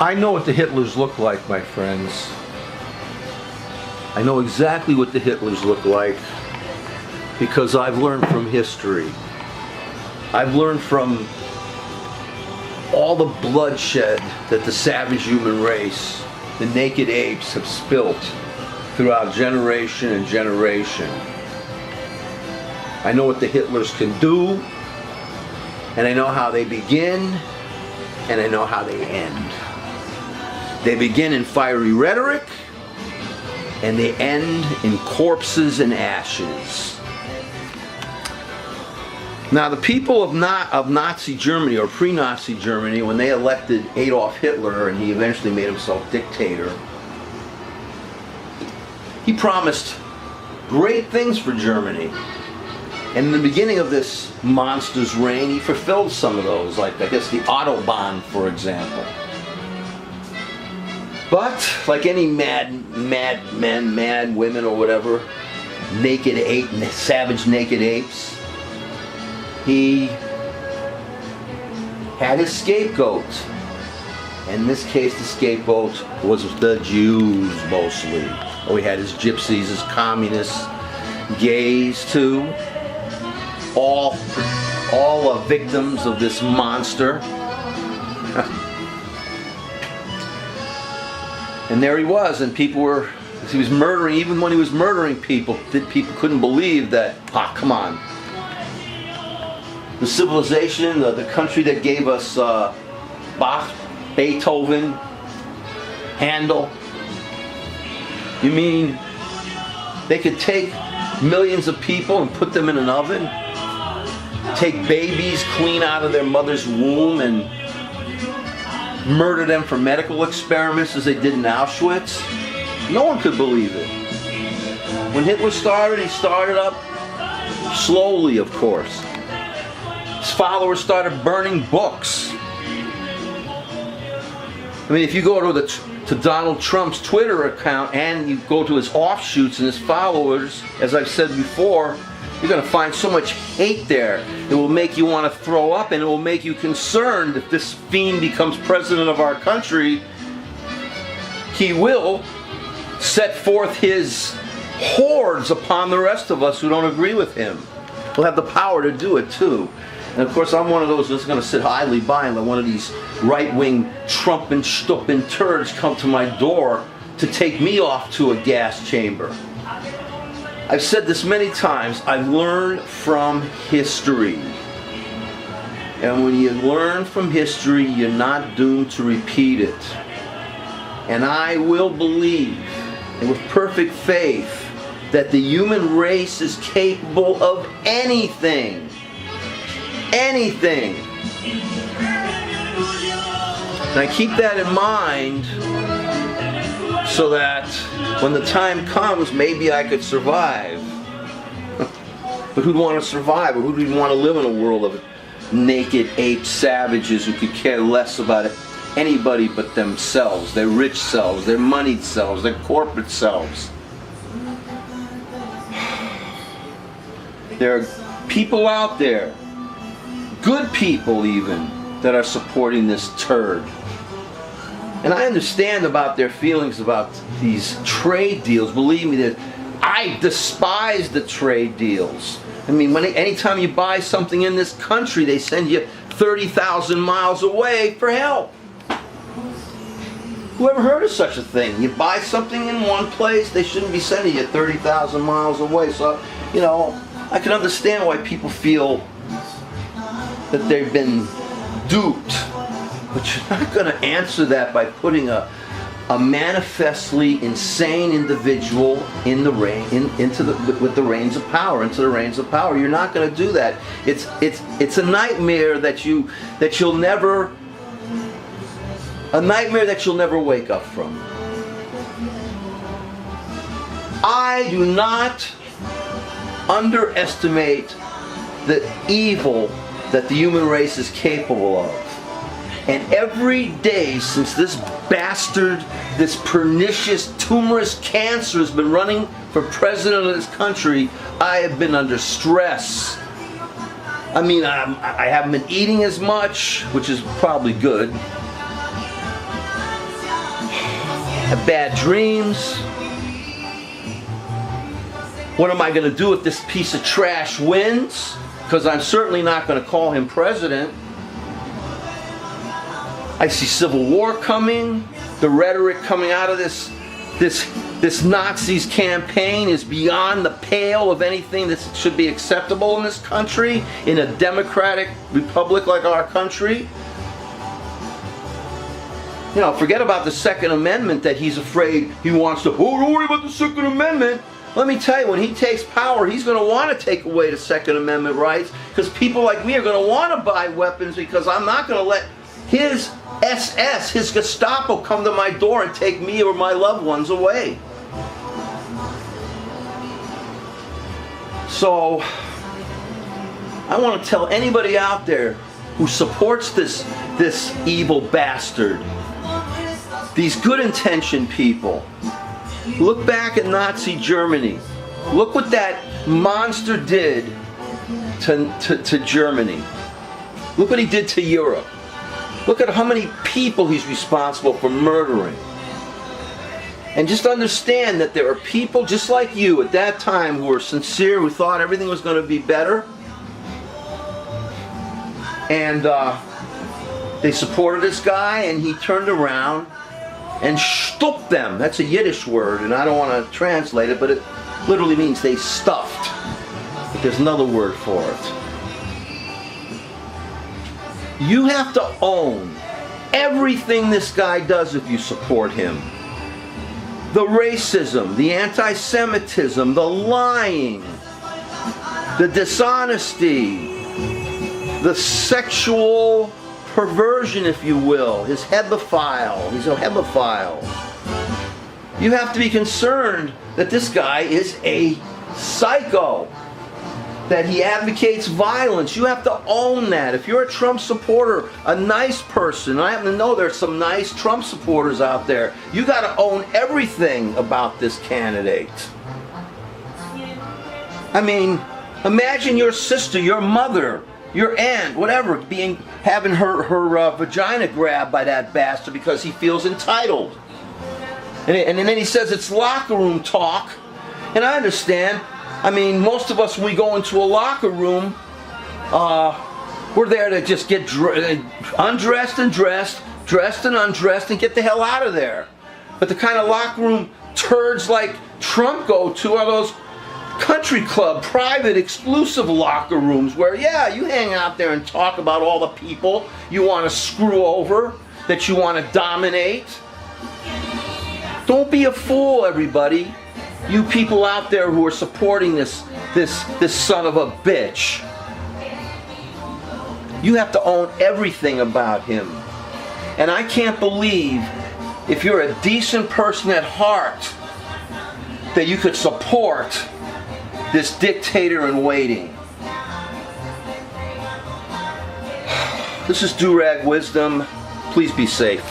I know what the Hitlers look like, my friends. I know exactly what the Hitlers look like because I've learned from history. I've learned from all the bloodshed that the savage human race, the naked apes, have spilt throughout generation and generation. I know what the Hitlers can do, and I know how they begin, and I know how they end. They begin in fiery rhetoric, and they end in corpses and ashes. Now, the people of Nazi Germany, or pre-Nazi Germany, when they elected Adolf Hitler and he eventually made himself dictator, he promised great things for Germany. And in the beginning of this monster's reign, he fulfilled some of those, like, I guess, the Autobahn, for example. But, like any mad men, mad women, or whatever, savage naked apes, he had his scapegoat. In this case, the scapegoat was the Jews, mostly. Or he had his gypsies, his communists, gays, too. All victims of this monster. And there he was, and he was murdering, even when he was murdering people couldn't believe that, come on. The civilization, the country that gave us Bach, Beethoven, Handel. You mean they could take millions of people and put them in an oven? Take babies clean out of their mother's womb and murder them for medical experiments as they did in Auschwitz? No one could believe it. When Hitler started, he started up slowly, of course. His followers started burning books. I mean, if you go to Donald Trump's Twitter account and you go to his offshoots and his followers, as I've said before, you're going to find so much hate there. It will make you want to throw up, and it will make you concerned if this fiend becomes president of our country. He will set forth his hordes upon the rest of us who don't agree with him. He'll have the power to do it too. And of course, I'm one of those that's going to sit idly by and let one of these right-wing Trumpian, Stupian turds come to my door to take me off to a gas chamber. I've said this many times, I've learned from history. And when you learn from history, you're not doomed to repeat it. And I will believe, and with perfect faith, that the human race is capable of anything. Anything. And I keep that in mind so that when the time comes, maybe I could survive. But who'd want to survive? Or who'd want to live in a world of naked ape savages who could care less about anybody but themselves, their rich selves, their moneyed selves, their corporate selves? There are people out there, good people even, that are supporting this turd. And I understand about their feelings about these trade deals. Believe me, that I despise the trade deals. I mean, anytime you buy something in this country, they send you 30,000 miles away for help. Who ever heard of such a thing? You buy something in one place, they shouldn't be sending you 30,000 miles away. So, you know, I can understand why people feel that they've been duped. But you're not going to answer that by putting a manifestly insane individual in the with the reins of power, into the reins of power. You're not going to do that. It's a nightmare that you'll never wake up from. I do not underestimate the evil that the human race is capable of. And every day since this bastard, this pernicious, tumorous cancer has been running for president of this country, I have been under stress. I mean, I haven't been eating as much, which is probably good. have bad dreams. What am I going to do if this piece of trash wins? Because I'm certainly not going to call him president. I see civil war coming. The rhetoric coming out of this Nazis campaign is beyond the pale of anything that should be acceptable in this country, in a democratic republic like our country. You know, forget about the Second Amendment that he's afraid he wants to, oh, don't worry about the Second Amendment. Let me tell you, when he takes power, he's going to want to take away the Second Amendment rights, because people like me are going to want to buy weapons, because I'm not going to let his SS, his Gestapo, come to my door and take me or my loved ones away. So, I want to tell anybody out there who supports this evil bastard, these good-intentioned people, look back at Nazi Germany. Look what that monster did to Germany. Look what he did to Europe. Look at how many people he's responsible for murdering. And just understand that there are people just like you at that time who were sincere, who thought everything was going to be better. And they supported this guy, and he turned around and stuffed them. That's a Yiddish word, and I don't want to translate it, but it literally means they stuffed. But there's another word for it. You have to own everything this guy does if you support him. The racism, the anti-Semitism, the lying, the dishonesty, the sexual perversion, if you will. He's a hebephile. You have to be concerned that this guy is a psycho, that he advocates violence. You have to own that. If you're a Trump supporter, a nice person, I happen to know there's some nice Trump supporters out there, you got to own everything about this candidate. I mean, imagine your sister, your mother, your aunt, whatever, having her vagina grabbed by that bastard because he feels entitled. And then he says it's locker room talk. And I understand. I mean, most of us, when we go into a locker room, we're there to just get undressed and dressed, dressed and undressed, and get the hell out of there. But the kind of locker room turds like Trump go to are those country club, private, exclusive locker rooms where, yeah, you hang out there and talk about all the people you want to screw over, that you want to dominate. Don't be a fool, everybody. You people out there who are supporting this son of a bitch. You have to own everything about him. And I can't believe, if you're a decent person at heart, that you could support this dictator in waiting. This is Durag Wisdom. Please be safe.